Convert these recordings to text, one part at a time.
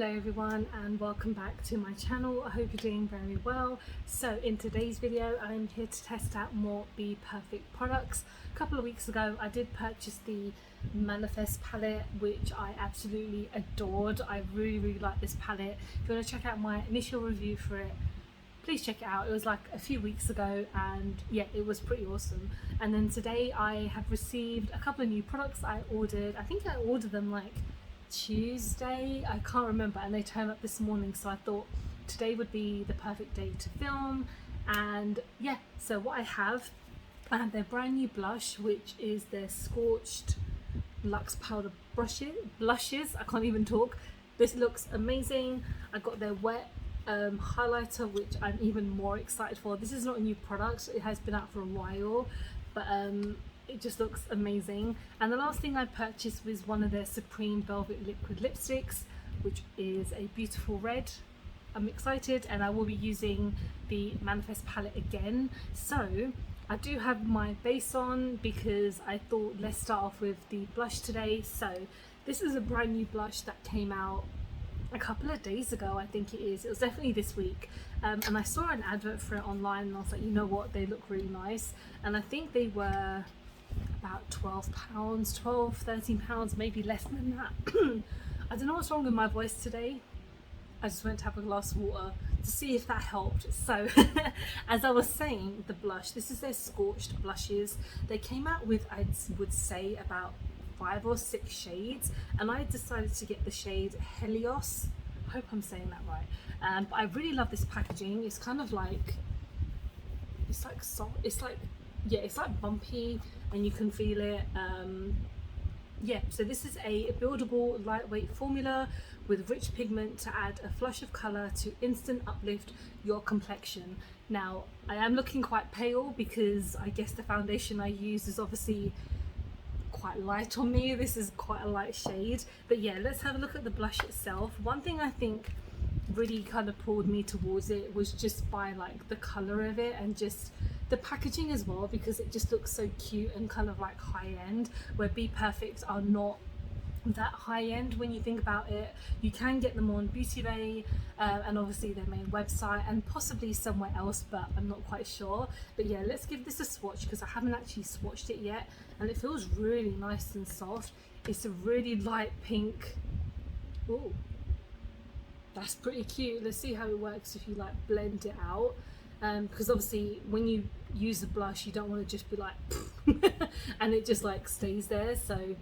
Hello everyone and welcome back to my channel. I hope you're doing very well. So in today's video I'm here to test out more BPerfect products. A couple of weeks ago I did purchase the Manifest palette, which I absolutely adored. I really like this palette. If you want to check out my initial review for it, please check it out. It was like a few weeks ago and yeah, it was pretty awesome. And then today I have received a couple of new products I ordered. I think I ordered them like Tuesday, I can't remember, and they turned up this morning, so I thought today would be the perfect day to film. And yeah, so what I have their brand new blush, which is their Scorched Luxe Powder blushes. I can't even talk. This looks amazing. I got their wet highlighter, which I'm even more excited for. This is not a new product, it has been out for a while, but it just looks amazing. And the last thing I purchased was one of their Supreme Velvet Liquid Lipsticks, which is a beautiful red. I'm excited, and I will be using the Manifest palette again. So I do have my base on because I thought let's start off with the blush today. So this is a brand new blush that came out a couple of days ago, I think it is. It was definitely this week, and I saw an advert for it online and I was like, you know what, they look really nice. And I think they were about £12, 12, 13 pounds, maybe less than that. I don't know what's wrong with my voice today. I just went to have a glass of water to see if that helped. So as I was saying, the blush, this is their Scorched blushes. They came out with, I would say, about 5 or 6 shades, and I decided to get the shade Helios. I hope I'm saying that right. But I really love this packaging. It's kind of like, it's like soft, it's like, yeah, it's like bumpy and you can feel it. Yeah, so this is a buildable lightweight formula with rich pigment to add a flush of colour to instant uplift your complexion. Now I am looking quite pale because I guess the foundation I use is obviously quite light on me. This is quite a light shade, but yeah, let's have a look at the blush itself. One thing I think really kind of pulled me towards it was just by like the color of it and just the packaging as well, because it just looks so cute and kind of like high end, where BPerfect are not that high end when you think about it. You can get them on Beauty Bay and obviously their main website and possibly somewhere else, but I'm not quite sure. But yeah, let's give this a swatch because I haven't actually swatched it yet, and it feels really nice and soft. It's a really light pink. Ooh, that's pretty cute. Let's see how it works if you like blend it out, because obviously when you use the blush you don't want to just be like and it just like stays there. So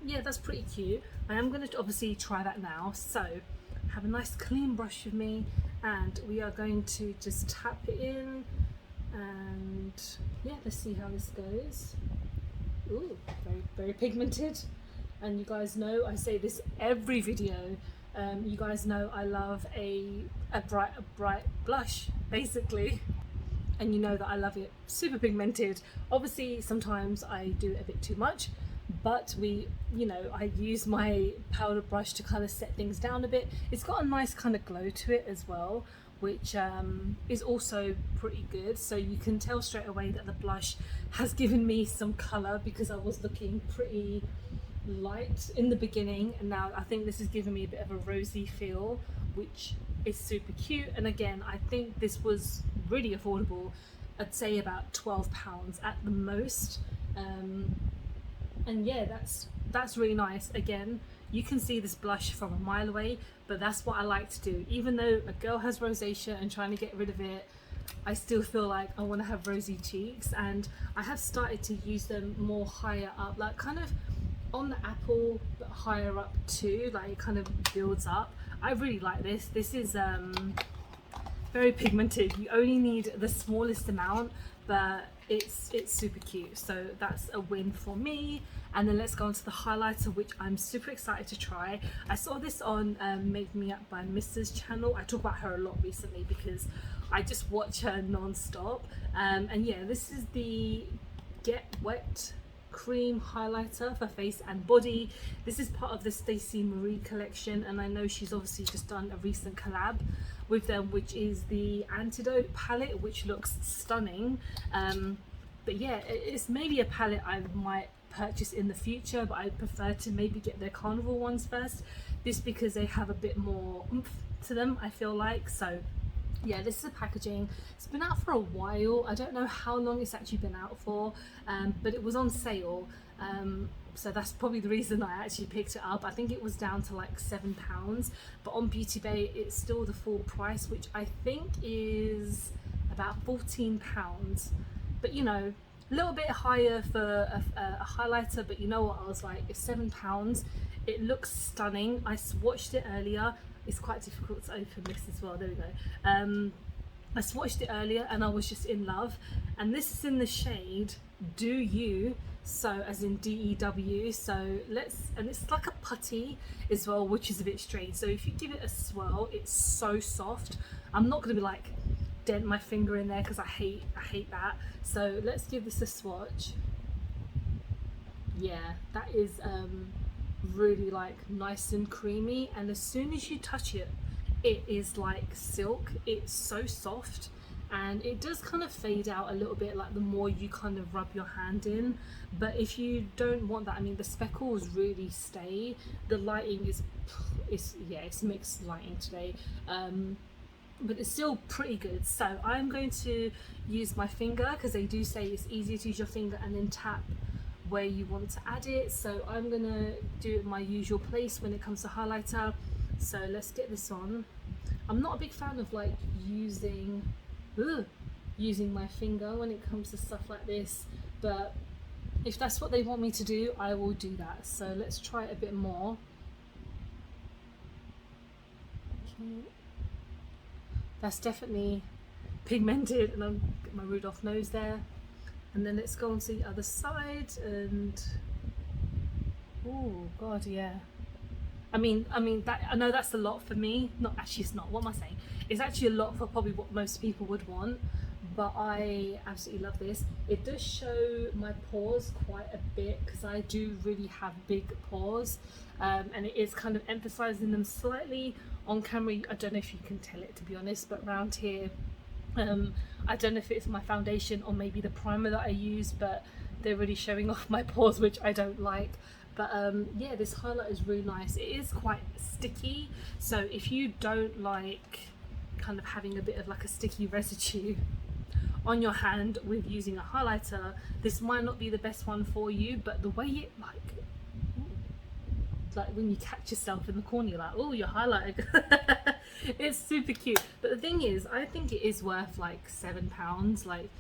yeah, that's pretty cute. I am going to obviously try that now. So I have a nice clean brush with me and we are going to just tap it in, and yeah, let's see how this goes. Ooh, very pigmented. And you guys know I say this every video, you guys know I love a bright blush basically, and you know that I love it super pigmented. Obviously sometimes I do it a bit too much, but I use my powder brush to kind of set things down a bit. It's got a nice kind of glow to it as well, which is also pretty good. So you can tell straight away that the blush has given me some color, because I was looking pretty light in the beginning, and now I think this is giving me a bit of a rosy feel, which is super cute. And again, I think this was really affordable. I'd say about £12 at the most. And yeah, that's really nice. Again, you can see this blush from a mile away, but that's what I like to do. Even though a girl has rosacea and trying to get rid of it, I still feel like I want to have rosy cheeks, and I have started to use them more higher up, like kind of on the apple but higher up too, like it kind of builds up. I really like this. This is very pigmented. You only need the smallest amount, but it's super cute, so that's a win for me. And then let's go on to the highlighter, which I'm super excited to try. I saw this on Make Me Up by Mrs. channel. I talk about her a lot recently because I just watch her non-stop, and yeah, this is the Get Wet cream highlighter for face and body. This is part of the Stacey Marie collection, and I know she's obviously just done a recent collab with them, which is the Antidote palette, which looks stunning. But yeah, it's maybe a palette I might purchase in the future, but I prefer to maybe get their carnival ones first, this because they have a bit more oomph to them, I feel like. So yeah, this is the packaging. It's been out for a while. I don't know how long it's actually been out for, but it was on sale, so that's probably the reason I actually picked it up. I think it was down to like £7, but on Beauty Bay it's still the full price, which I think is about £14. But you know, a little bit higher for a highlighter, but you know what, I was like, it's £7. It looks stunning. I swatched it earlier. It's quite difficult to open this as well. There we go. I swatched it earlier and I was just in love. And this is in the shade Do You, so as in DEW. So and it's like a putty as well, which is a bit strange. So if you give it a swirl, it's so soft. I'm not gonna be like dent my finger in there because I hate that. So let's give this a swatch. Yeah, that is really like nice and creamy, and as soon as you touch it, it is like silk. It's so soft, and it does kind of fade out a little bit like the more you kind of rub your hand in. But if you don't want that, I mean, the speckles really stay. The lighting is yeah, it's mixed lighting today, but it's still pretty good. So I'm going to use my finger because they do say it's easier to use your finger and then tap where you want to add it. So I'm gonna do it in my usual place when it comes to highlighter. So let's get this on. I'm not a big fan of like using my finger when it comes to stuff like this, but if that's what they want me to do, I will do that. So let's try it a bit more. Okay. That's definitely pigmented, and I'll get my Rudolph nose there. And then let's go on to the other side, and oh god, yeah. I mean that, I know that's a lot for me. Not actually, it's not. What am I saying? It's actually a lot for probably what most people would want, but I absolutely love this. It does show my pores quite a bit because I do really have big pores, and it is kind of emphasizing them slightly on camera. I don't know if you can tell it, to be honest, but around here, I don't know if it's my foundation or maybe the primer that I use, but they're really showing off my pores, which I don't like. But yeah, this highlight is really nice. It is quite sticky, so if you don't like kind of having a bit of like a sticky residue on your hand with using a highlighter, this might not be the best one for you. But the way it like when you catch yourself in the corner, you're like, oh, your highlighter. It's super cute. But the thing is, I think it is worth like £7. Like,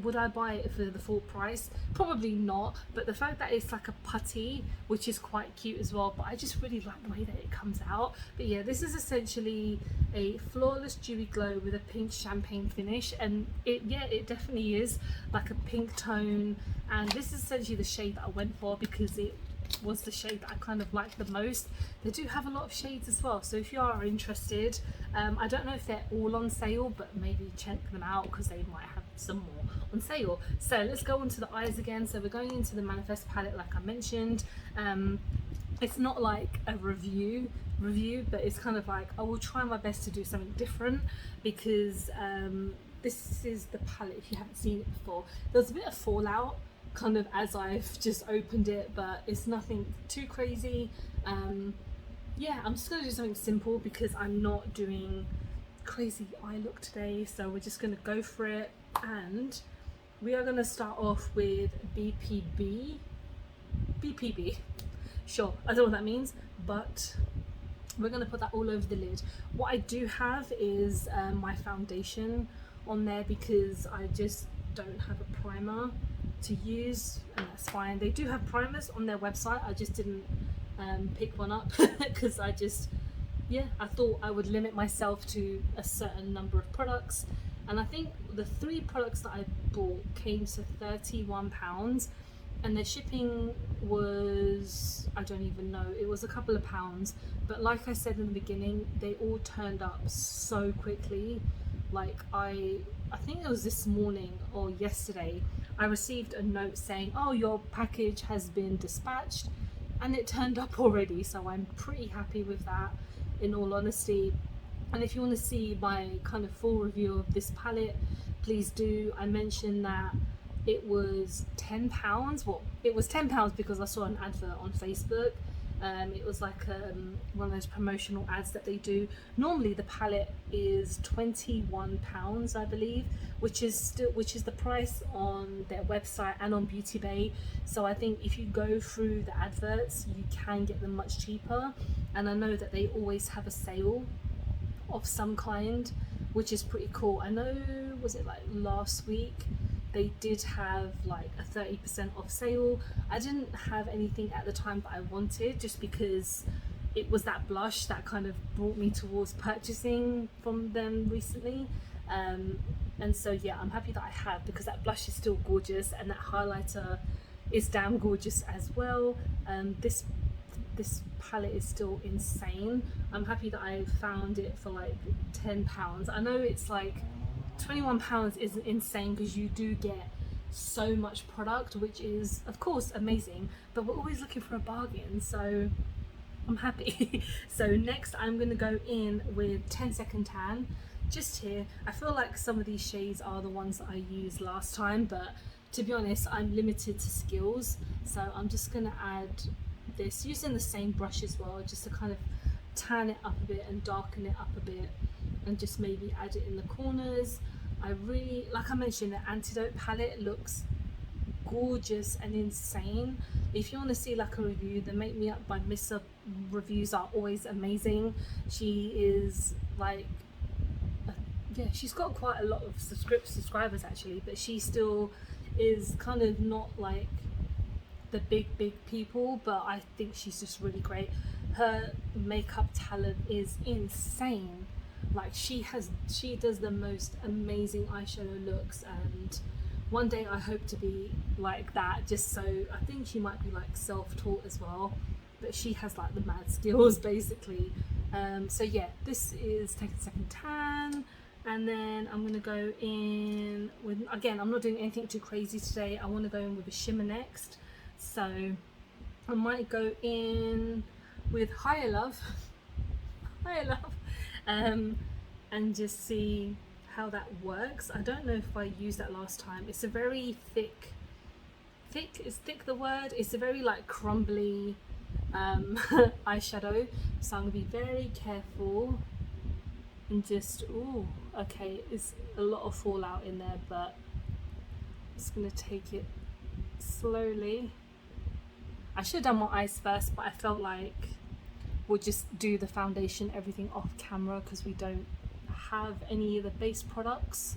would I buy it for the full price? Probably not, but the fact that it's like a putty, which is quite cute as well, but I just really like the way that it comes out. But yeah, this is essentially a flawless dewy glow with a pink champagne finish, and it definitely is like a pink tone, and this is essentially the shade that I went for because it was the shade that I kind of liked the most. They do have a lot of shades as well, so if you are interested, I don't know if they're all on sale, but maybe check them out because they might have some more on sale. So let's go on to the eyes again. So we're going into the Manifest palette, like I mentioned. It's not like a review, but it's kind of like I will try my best to do something different because this is the palette. If you haven't seen it before, there's a bit of fallout kind of as I've just opened it, but it's nothing too crazy. Yeah, I'm just gonna do something simple because I'm not doing crazy eye look today, so we're just gonna go for it. And we are gonna start off with BPB, sure, I don't know what that means, but we're gonna put that all over the lid. What I do have is my foundation on there because I just don't have a primer to use, and that's fine. They do have primers on their website. I just didn't pick one up because I thought I would limit myself to a certain number of products, and I think the 3 products that I bought came to £31, and the shipping was, I don't even know, it was a couple of pounds. But like I said in the beginning, they all turned up so quickly. Like I think it was this morning or yesterday, I received a note saying, oh, your package has been dispatched, and it turned up already. So I'm pretty happy with that, in all honesty. And if you want to see my kind of full review of this palette, please do. I mentioned that it was £10. Well, it was £10 because I saw an advert on Facebook, It was like one of those promotional ads that they do. Normally the palette is £21, I believe, which is the price on their website and on Beauty Bay. So I think if you go through the adverts, you can get them much cheaper. And I know that they always have a sale of some kind, which is pretty cool. I know, was it like last week, they did have like a 30% off sale. I didn't have anything at the time that I wanted, just because it was that blush that kind of brought me towards purchasing from them recently. And so yeah, I'm happy that I have, because that blush is still gorgeous and that highlighter is damn gorgeous as well. This palette is still insane. I'm happy that I found it for like £10. I know it's like £21 isn't insane, because you do get so much product, which is of course amazing, but we're always looking for a bargain, so I'm happy. So next I'm going to go in with 10-second tan just here. I feel like some of these shades are the ones that I used last time, but to be honest, I'm limited to skills, so I'm just going to add this using the same brush as well, just to kind of tan it up a bit and darken it up a bit, and just maybe add it in the corners. I really, like I mentioned, the Antidote palette looks gorgeous and insane. If you want to see like a review, the Make Me Up by Missa reviews are always amazing. She is like, yeah, she's got quite a lot of subscribers actually, but she still is kind of not like the big people, but I think she's just really great. Her makeup talent is insane. Like she does the most amazing eyeshadow looks, and one day I hope to be like that. Just so, I think she might be like self-taught as well, but she has like the mad skills basically. So yeah, this is 10-second tan, and then I'm gonna go in with, again, I'm not doing anything too crazy today. I want to go in with a shimmer next, so I might go in with Higher Love and just see how that works. I don't know if I used that last time. It's a very thick, is thick the word? It's a very like crumbly eyeshadow, so I'm gonna be very careful and just, ooh, okay, it's a lot of fallout in there, but I'm just gonna take it slowly. I should have done my eyes first, but I felt like we'll just do the foundation, everything off camera, because we don't have any of the base products.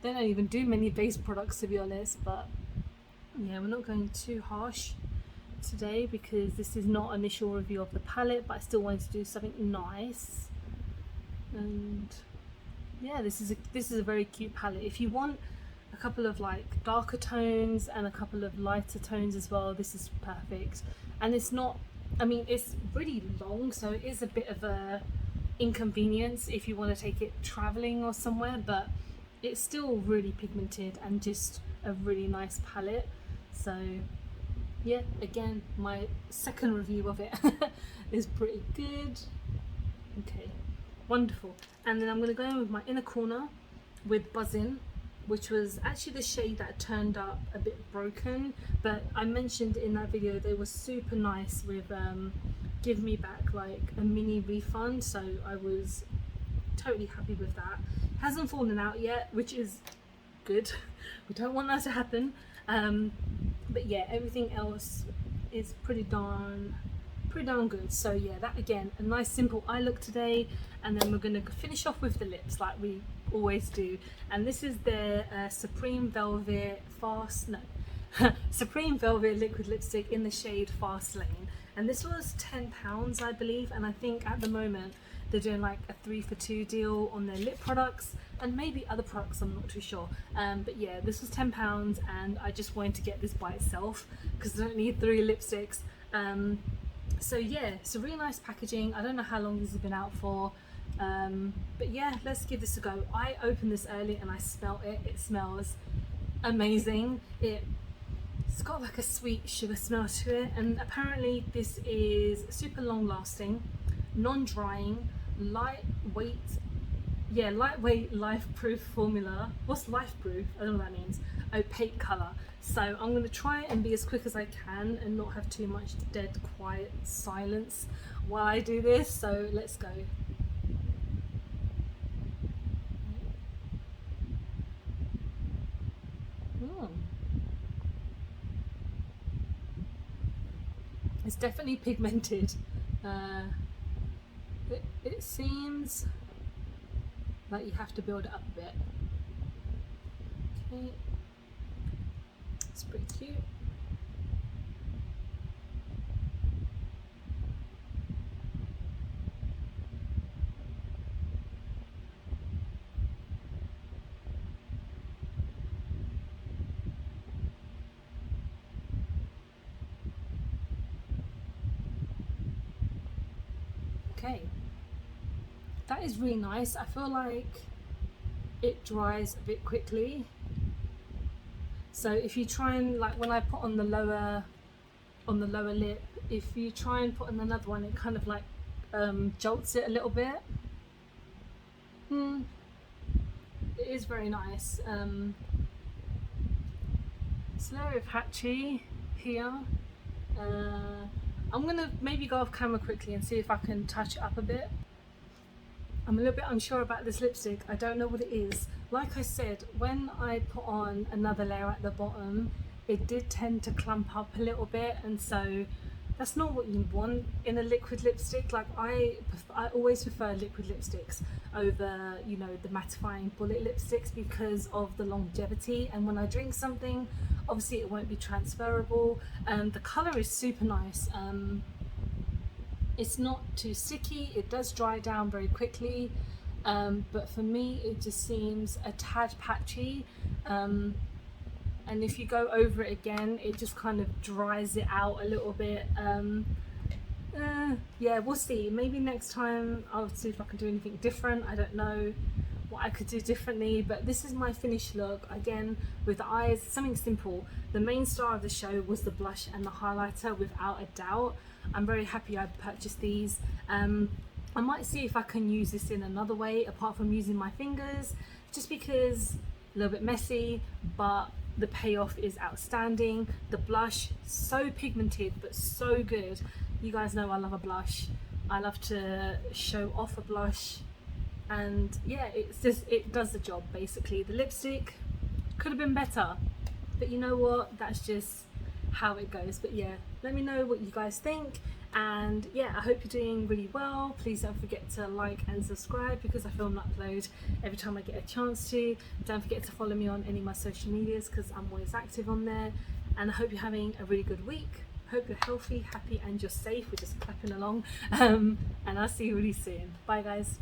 They don't even do many base products, to be honest, but yeah, we're not going too harsh today because this is not initial review of the palette, but I still wanted to do something nice. And yeah, this is a very cute palette. If you want a couple of like darker tones and a couple of lighter tones as well, this is perfect. And it's not, I mean, it's really long, so it is a bit of a inconvenience if you want to take it traveling or somewhere, but it's still really pigmented and just a really nice palette. So yeah, again, my second review of it is pretty good. Okay, wonderful. And then I'm going to go in with my inner corner with Buzzin', which was actually the shade that turned up a bit broken, but I mentioned in that video they were super nice with give me back like a mini refund, so I was totally happy with that. Hasn't fallen out yet, which is good. We don't want that to happen, but yeah, everything else is pretty darn good. So yeah, that again, a nice simple eye look today, and then we're going to finish off with the lips like we always do. And this is the Supreme Velvet Supreme Velvet liquid lipstick in the shade Fast Lane, and this was £10, I believe, and I think at the moment they're doing like a 3 for 2 deal on their lip products and maybe other products, I'm not too sure, but yeah, this was £10 and I just wanted to get this by itself because I don't need 3 lipsticks. So yeah, it's a really nice packaging. I don't know how long this has been out for, but yeah, let's give this a go. I opened this early and I smelled it. It smells amazing. It's got like a sweet sugar smell to it, and apparently this is super long lasting, non-drying, lightweight yeah, lightweight life proof formula. What's life proof? I don't know what that means. Opaque colour. So I'm going to try and be as quick as I can and not have too much dead quiet silence while I do this. So let's go. It's definitely pigmented. It seems like you have to build it up a bit. Okay, it's pretty cute. Okay, that is really nice. I feel like it dries a bit quickly. So if you try and, like when I put on the lower lip, if you try and put on another one, it kind of like jolts it a little bit. It is very nice. Slow patchy here. I'm gonna maybe go off camera quickly and see if I can touch it up a bit. I'm a little bit unsure about this lipstick. I don't know what it is. Like I said, when I put on another layer at the bottom, it did tend to clump up a little bit, and so that's not what you want in a liquid lipstick. Like I always prefer liquid lipsticks over, you know, the mattifying bullet lipsticks because of the longevity, and when I drink something, obviously it won't be transferable. The colour is super nice. It's not too sticky, it does dry down very quickly, but for me it just seems a tad patchy, and if you go over it again it just kind of dries it out a little bit. Yeah, we'll see. Maybe next time I'll see if I can do anything different. I don't know what I could do differently, but this is my finished look. Again, with the eyes, something simple. The main star of the show was the blush and the highlighter, without a doubt. I'm very happy I purchased these. I might see if I can use this in another way apart from using my fingers, just because a little bit messy, but the payoff is outstanding. The blush, so pigmented but so good. You guys know I love a blush. I love to show off a blush, and yeah, it does the job basically. The lipstick could have been better, but you know what, that's just how it goes. But yeah, let me know what you guys think, and yeah, I hope you're doing really well. Please don't forget to like and subscribe because I film and upload every time I get a chance to. Don't forget to follow me on any of my social medias because I'm always active on there, and I hope you're having a really good week. Hope you're healthy, happy and you're safe. We're just clapping along, and I'll see you really soon. Bye guys.